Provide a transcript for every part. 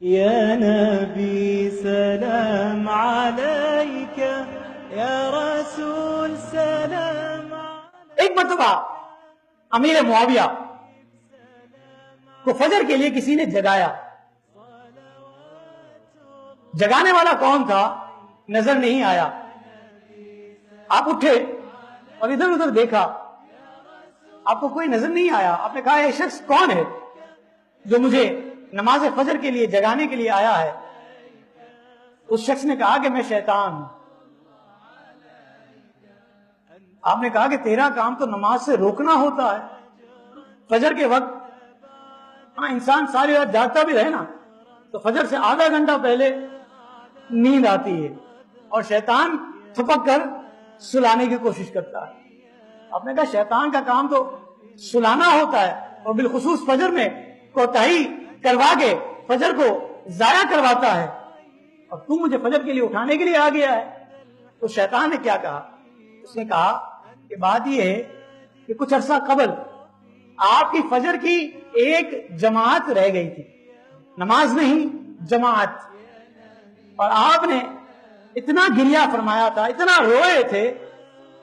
يا نبي سلام عليك يا رسول سلام عليك. ایک مرتبہ امیر معاویہ کو فجر کے لیے کسی نے جگایا. جگانے والا کون تھا نظر نہیں آیا. آپ اٹھے اور ادھر ادھر دیکھا, آپ کو کوئی نظر نہیں آیا. آپ نے کہا یہ شخص کون ہے جو مجھے نماز فجر کے لیے جگانے کے لیے آیا ہے؟ اس شخص نے کہا کہ میں شیطان ہوں. آپ نے کہا کہ تیرا کام تو نماز سے روکنا ہوتا ہے. فجر کے وقت انسان ساری رات جاگتا بھی رہے نا تو فجر سے آدھا گھنٹہ پہلے نیند آتی ہے اور شیطان تھپک کر سلانے کی کوشش کرتا ہے. آپ نے کہا شیطان کا کام تو سلانا ہوتا ہے اور بالخصوص فجر میں کوتاہی کروا کے فجر کو ضائع کرواتا ہے, اور تو مجھے فجر کے لیے اٹھانے کے لیے آ گیا ہے. تو شیطان نے کیا کہا؟ اس نے کہا کہ بات یہ ہے کہ کچھ عرصہ قبل آپ کی فجر کی ایک جماعت رہ گئی تھی, نماز نہیں جماعت, اور آپ نے اتنا گریہ فرمایا تھا, اتنا روئے تھے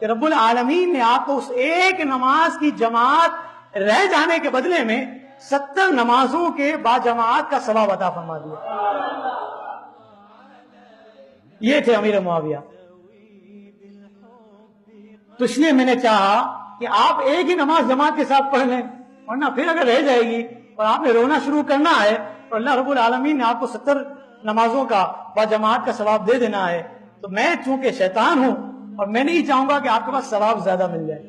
کہ رب العالمین نے آپ کو اس ایک نماز کی جماعت رہ جانے کے بدلے میں 70 نمازوں کے باجماعت کا ثواب عطا فرما دیا. یہ تھے امیر معاویہ. تو اس لیے میں نے چاہا کہ آپ ایک ہی نماز جماعت کے ساتھ پڑھ لیں, ورنہ پھر اگر رہ جائے گی اور آپ نے رونا شروع کرنا ہے اور اللہ رب العالمین نے آپ کو 70 نمازوں کا باجماعت کا ثواب دے دینا ہے, تو میں چونکہ شیطان ہوں اور میں نہیں چاہوں گا کہ آپ کے پاس ثواب زیادہ مل جائے.